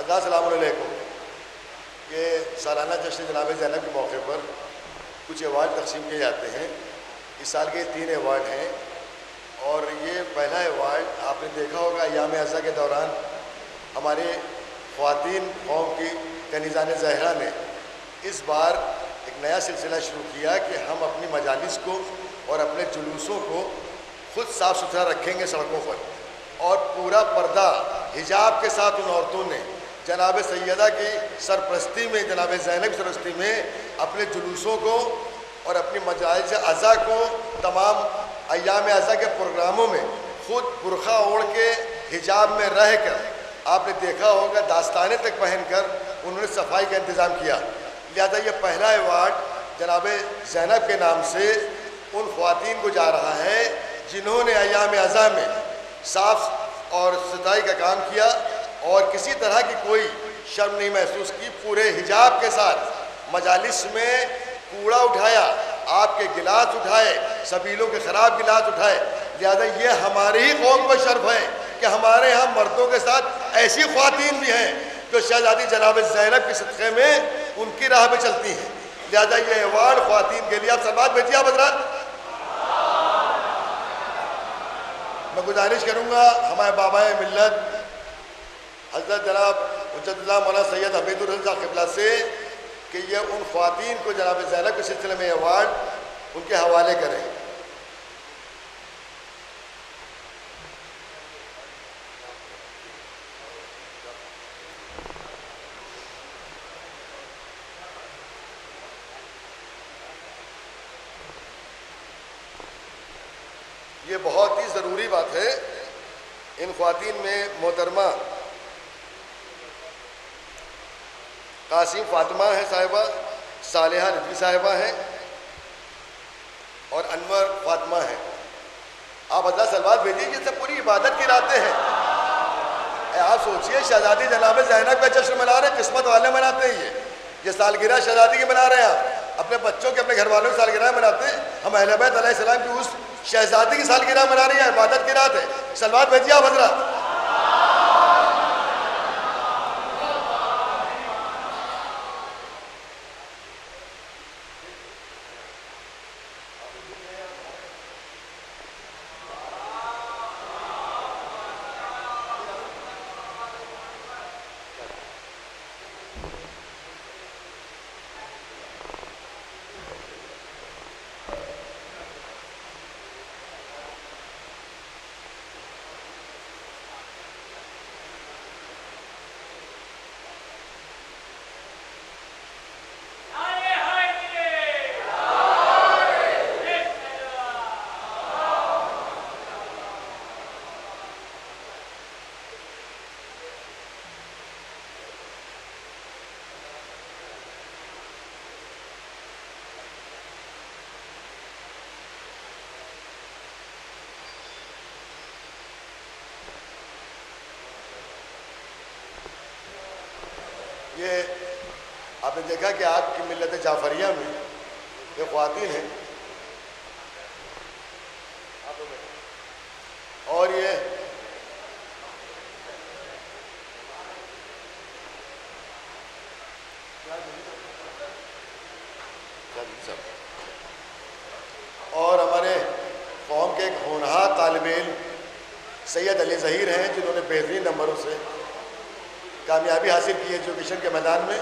حضرات السلام علیکم. یہ سالانہ جشن جناب زینب کے موقع پر کچھ ایوارڈ تقسیم کیے جاتے ہیں. اس سال کے 3 ایوارڈ ہیں اور یہ پہلا ایوارڈ آپ نے دیکھا ہوگا ایام عزا کے دوران ہمارے خواتین قوم کی کنیزان زہرا نے اس بار ایک نیا سلسلہ شروع کیا کہ ہم اپنی مجالس کو اور اپنے جلوسوں کو خود صاف ستھرا رکھیں گے سڑکوں پر، اور پورا پردہ حجاب کے ساتھ ان عورتوں نے جناب سیدہ کی سرپرستی میں، جناب زینب کی سرپرستی میں اپنے جلوسوں کو اور اپنی مجالس عزا کو تمام ایام عزا کے پروگراموں میں خود برقع اوڑھ کے حجاب میں رہ کر، آپ نے دیکھا ہوگا داستانے تک پہن کر انہوں نے صفائی کا انتظام کیا. لہذا یہ پہلا ایوارڈ جناب زینب کے نام سے ان خواتین کو جا رہا ہے جنہوں نے ایام عزا میں صاف اور صفائی کا کام کیا اور کسی طرح کی کوئی شرم نہیں محسوس کی. پورے حجاب کے ساتھ مجالس میں کوڑا اٹھایا، آپ کے گلاس اٹھائے، سبیلوں کے خراب گلاس اٹھائے. لہذا یہ ہماری ہی قوم کو شرف ہے کہ ہمارے ہاں مردوں کے ساتھ ایسی خواتین بھی ہیں جو شہزادی جناب زینب کے صدقے میں ان کی راہ پہ چلتی ہیں. لہذا یہ ایوارڈ خواتین کے لیے آپ سلوات بھیجیے. آپ حضرات، میں گزارش کروں گا ہمارے بابائے ملت حضرت جناب حجت اللہ مولانا سید حمید الرضا قبلہ سے کہ یہ ان خواتین کو جناب زینب کے سلسلے میں ایوارڈ ان کے حوالے کریں. یہ بہت ہی ضروری بات ہے. ان خواتین میں محترمہ قاسم فاطمہ ہے صاحبہ، صالحہ رضوی صاحبہ ہیں اور انور فاطمہ ہیں. آپ حضرات سلوات بھیجیے. یہ سب پوری عبادت کی راتیں ہیں. آپ سوچئے شہزادی جناب زینب کا جشن منا رہے ہیں، قسمت والے مناتے ہیں. یہ سالگرہ شہزادی کی منا رہے ہیں. آپ اپنے بچوں کے، اپنے گھر والوں کی سالگرہ مناتے ہیں. ہم اہل بیت علیہ السلام کی اس شہزادی کی سالگرہ منا رہی ہے. عبادت کی رات ہے. سلوات بھیجیے آپ حضرات. یہ آپ نے دیکھا کہ آپ کی ملت جعفریہ میں یہ خواتین ہیں اور یہ اور ہمارے قوم کے ایک ہونہار طالب علم سید علی ظہیر ہیں جنہوں نے بہترین نمبروں سے کامیابی حاصل کی ہے ایجوکیشن کے میدان میں،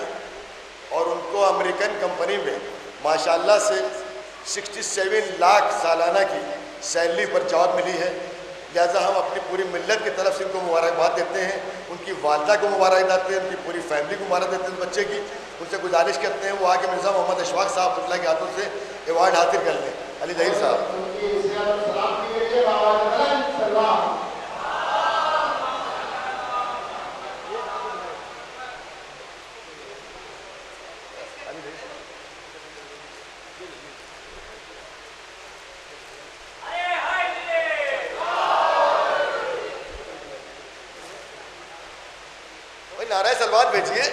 اور ان کو امریکن کمپنی میں ماشاءاللہ سے 67 لاکھ سالانہ کی سیلری پر جاب ملی ہے. لہذا ہم اپنی پوری ملت کی طرف سے ان کو مبارکباد دیتے ہیں. ان کی والدہ کو مبارک دیتے ہیں، ان کی پوری فیملی کو مبارک دیتے ہیں بچے کی. ان سے گزارش کرتے ہیں وہ آ کے مرزا محمد اشفاق صاحب اللہ کے ہاتھوں سے ایوارڈ حاصل کر لیں. علی ظہیر صاحب. نعرہ سلوات بھیجیے.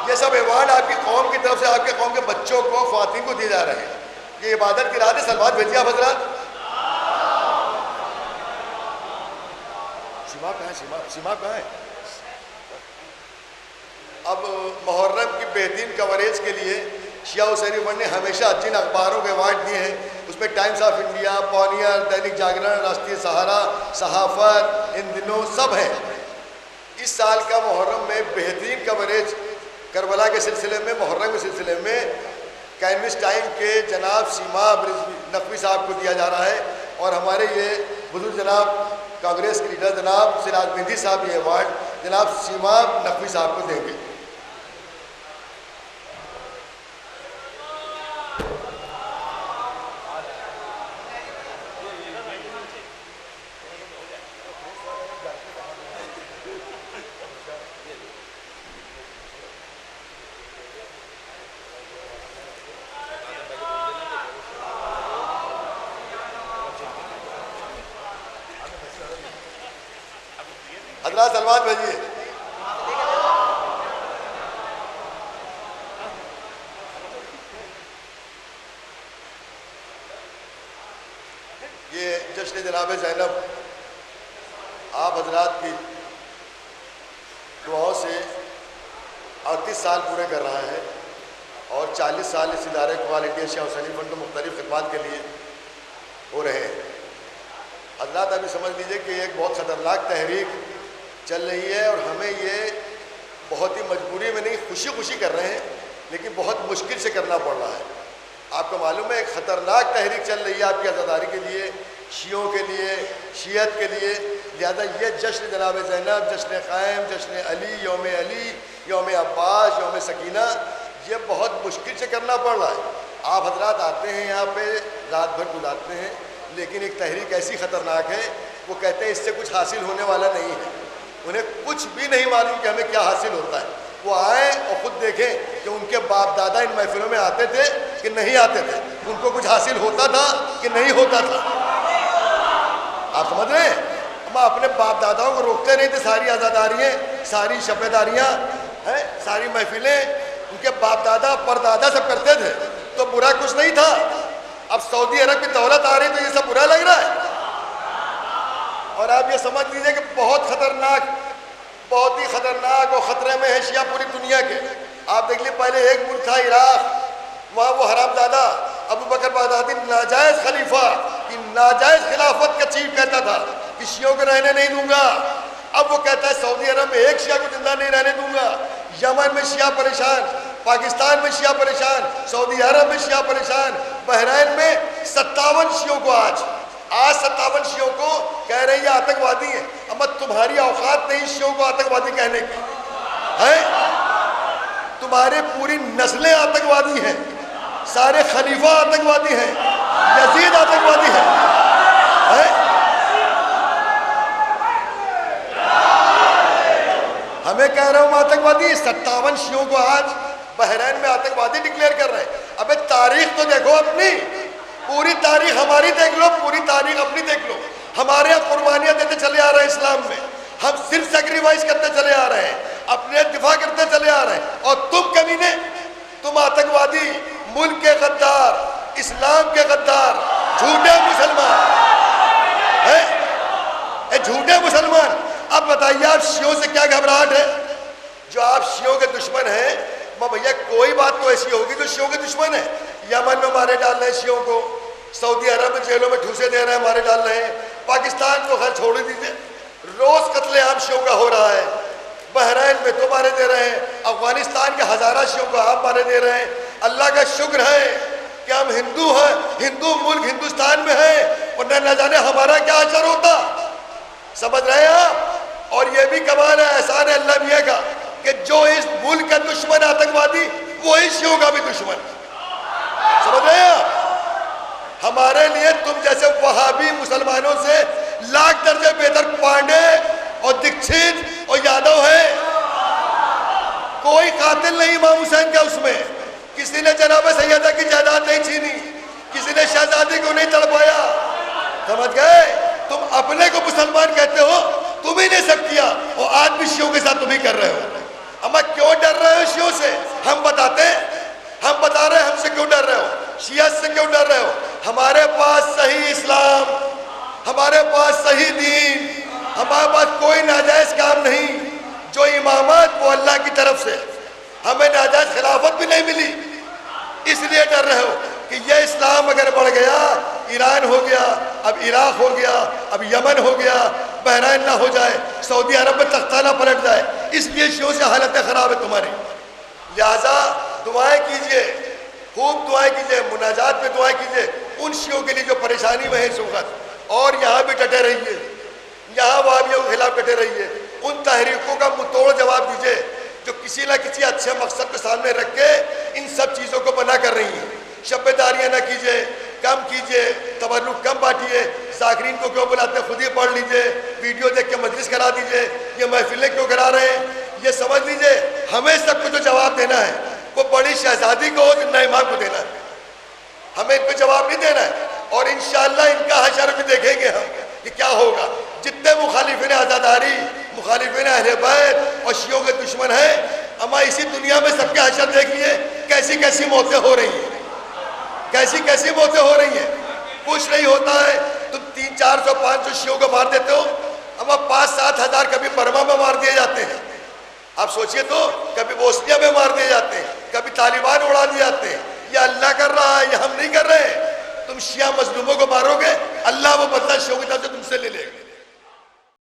یہ سب ایوارڈ آپ کی قوم کی طرف سے آپ کے قوم کے بچوں کو، خواتین کو دیے جا رہے ہیں. یہ عبادت کی رات ہے. سلوات بھیجیے آپ حضرات. سیما کہاں ہے؟ سیما کہاں ہے؟ اب محرم کی بہترین کوریج کے لیے شیعہ حسینی فنڈ نے ہمیشہ جن اخباروں کے ایوارڈ دیے ہیں اس میں Times of India, پونیئر، Dainik Jagran, Rashtriya سہارا، صحافت، ان دنوں سب ہیں۔ اس سال کا محرم میں بہترین کوریج کربلا کے سلسلے میں، محرم کے سلسلے میں کینوس ٹائم کے جناب سیما نقوی صاحب کو دیا جا رہا ہے، اور ہمارے یہ بزرگ جناب کانگریس کے لیڈر جناب سراج مہندی صاحب یہ ایوارڈ جناب سیما نقوی صاحب کو دیں گے۔ حضرات سلمان بھیجیے۔ یہ جشن جناب زینب آپ حضرات کی دعاؤں سے 38 سال پورے کر رہا ہے، اور 40 سال اس ادارے کو آل انڈیا شیعہ حسینی فنڈ کو مختلف خدمات کے لیے ہو رہے ہیں۔ حضرات ابھی سمجھ لیجئے کہ ایک بہت خطرناک تحریک چل رہی ہے، اور ہمیں یہ بہت ہی مجبوری میں نہیں، خوشی خوشی کر رہے ہیں، لیکن بہت مشکل سے کرنا پڑ رہا ہے۔ آپ کو معلوم ہے ایک خطرناک تحریک چل رہی ہے آپ کی آزاداری کے لیے، شیعوں کے لیے، شیعت کے لیے، لہذا یہ جشن جناب زینب، جشن قائم، جشن علی، یوم عباس، یوم سکینہ، یہ بہت مشکل سے کرنا پڑ رہا ہے۔ آپ حضرات آتے ہیں یہاں پہ رات بھر گزارتے ہیں، لیکن ایک تحریک ایسی خطرناک ہے، وہ کہتے ہیں اس سے کچھ حاصل ہونے والا نہیں ہے، انہیں کچھ بھی نہیں معلوم کہ ہمیں کیا حاصل ہوتا ہے۔ وہ آئیں اور خود دیکھیں کہ ان کے باپ دادا ان محفلوں میں آتے تھے کہ نہیں آتے تھے، ان کو کچھ حاصل ہوتا تھا کہ نہیں ہوتا تھا۔ آپ سمجھ رہے ہیں؟ ہم اپنے باپ داداؤں کو روکتے نہیں تھے، ساری آزاداریاں، ساری شبیداریاں، ساری محفلیں ان کے باپ دادا پردادا سب کرتے تھے، تو برا کچھ نہیں تھا۔ اب سعودی عرب کی دولت آ رہی تو یہ سب برا لگ رہا ہے۔ اور آپ یہ سمجھ لیجیے کہ بہت ہی خطرناک اور خطرے میں ہے شیعہ پوری دنیا کے۔ آپ دیکھ لیے پہلے ایک ملک تھا عراق، وہاں وہ حرام زادہ ابو بکر بغدادی ناجائز خلیفہ کی ناجائز خلافت کا چیف کہتا تھا کہ شیعوں کو رہنے نہیں دوں گا۔ اب وہ کہتا ہے سعودی عرب میں ایک شیعہ کو زندہ نہیں رہنے دوں گا، یمن میں شیعہ پریشان، پاکستان میں شیعہ پریشان، سعودی عرب میں شیعہ پریشان، بحرین میں 57 شیعوں کو آج 57 شیعوں کو کہہ رہے ہیں یہ آتنکوادی ہیں۔ اما تمہاری اوقات نہیں شیعوں کو آتنکوادی کہنے کی ہے، تمہارے پوری نسلیں آتنکوادی ہیں، سارے خلیفہ آتنکوادی ہیں، یزید آتنکوادی ہے۔ ہمیں کہہ رہا ہوں آتنکوادی، 57 شیعوں کو آج بحرین میں آتنکوادی ڈکلیئر کر رہے ہیں۔ ابے تاریخ تو دیکھو اپنی، پوری تاریخ ہماری دیکھ لو، پوری تاریخ اپنی دیکھ لو۔ ہمارے یہاں قربانیاں دیتے چلے آ رہے ہیں اسلام میں، ہم صرف سیکریفائس کرتے چلے آ رہے ہیں، اپنے دفاع کرتے چلے آ رہے ہیں، اور تم کمینے، تم آتنکوادی، ملک کے غدار، اسلام کے غدار، جھوٹے مسلمان جھوٹے مسلمان۔ اب بتائیے آپ شیعوں سے کیا گھبراہٹ ہے؟ جو آپ شیعوں کے دشمن ہیں، بھیا کوئی بات تو ایسی ہوگی جو شیعوں کے دشمن ہیں۔ یمن میں مارے ڈال رہے ہیں شیعوں کو، سعودی عرب میں جیلوں میں ٹھوسے دے رہے ہیں، مارے ڈال رہے ہیں، پاکستان کو خیر چھوڑ دیجیے، روز قتل عام شیعوں کا ہو رہا ہے، بحرین میں تو مارے دے رہے ہیں، افغانستان کے ہزارہ شیعوں کو آپ مارے دے رہے ہیں۔ اللہ کا شکر ہے کہ ہم ہندو ہیں، ہندو ملک ہندوستان میں ہیں، ورنہ نہ جانے ہمارا کیا اثر ہوتا۔ سمجھ رہے ہیں آپ؟ اور یہ بھی کمال ہے، احسان ہے اللہ میاں کا کہ جو اس ملک کا دشمن آتنکوادی وہی شیعوں کا بھی دشمن۔ سمجھ رہے ہیں آپ؟ ہمارے لیے تم جیسے وہابی مسلمانوں سے لاکھ درجے بہتر پانڈے اور دکشت اور یادو ہے۔ کوئی قاتل نہیں امام حسین کا اس میں، کسی نے جناب سیدہ کی جائیداد نہیں چھینی، کسی نے شہزادی کو نہیں تڑپایا۔ سمجھ گئے؟ تم اپنے کو مسلمان کہتے ہو، تم ہی نے سب کیا، اور آج بھی شیعوں کے ساتھ تم ہی کر رہے ہو۔ اما کیوں ڈر رہے ہو شیعوں سے؟ ہم بتاتے ہیں، ہم بتا رہے ہیں ہم سے کیوں ڈر رہے ہو، شیعت سے کیوں ڈر رہے ہو۔ ہمارے پاس صحیح اسلام، ہمارے پاس صحیح دین ہمارے پاس کوئی ناجائز کام نہیں، جو امامت وہ اللہ کی طرف سے، ہمیں ناجائز خلافت بھی نہیں ملی، اس لیے ڈر رہے ہو کہ یہ اسلام اگر بڑھ گیا، ایران ہو گیا، اب عراق ہو گیا، اب یمن ہو گیا، بحرین نہ ہو جائے، سعودی عرب میں تختہ نہ پلٹ جائے، اس لیے شیعوں سے حالتیں خراب ہے تمہاری۔ لہذا دعائیں کیجئے، خوب دعائیں کیجئے، مناجات میں دعائیں کیجئے ان شیعوں کے لیے جو پریشانی میں ہے اس وقت، اور یہاں بھی ڈٹے رہیے، یہاں وہابیوں کے خلاف ڈٹے رہیے، ان تحریکوں کا منہ توڑ جواب دیجئے جو کسی نہ کسی اچھے مقصد کو سامنے رکھ کے ان سب چیزوں کو منع کر رہی ہیں۔ شب داریاں نہ کیجئے، کم کیجئے، تبرک کم بانٹیے، ذاکرین کو کیوں بلاتے خود ہی پڑھ لیجئے، ویڈیو دیکھ کے مجلس کرا دیجئے، یہ محفلیں کیوں کرا رہے ہیں، یہ سمجھ لیجئے ہمیں سب کو جو جواب دینا ہے وہ بڑی شہزادی کو اور نہ امام کو دینا ہے، ہمیں ان کو جواب نہیں دینا ہے، اور انشاءاللہ ان کا حشر بھی دیکھیں گے ہم کہ کیا ہوگا۔ جتنے مخالفین عزاداری، مخالفین اہل بیت اور شیعوں کے دشمن ہیں، اما اسی دنیا میں سب کے حشر دیکھیے کیسی کیسی موتیں ہو رہی ہیں، کیسی کیسی موتیں ہو رہی ہیں، کچھ نہیں ہوتا ہے، تم 300 400 500 شیعوں کو مار دیتے ہو، اما 5-7 ہزار کبھی برما میں مار دیے جاتے ہیں، آپ سوچئے تو، کبھی بوسنیا میں مار دیے جاتے ہیں، کبھی طالبان اڑا دیے جاتے ہیں، یہ اللہ کر رہا ہے، یہ ہم نہیں کر رہے ہیں۔ تم شیعہ مظلوموں کو مارو گے، اللہ وہ بدلہ شیعوں کی طرف سے تم سے لے لے گا۔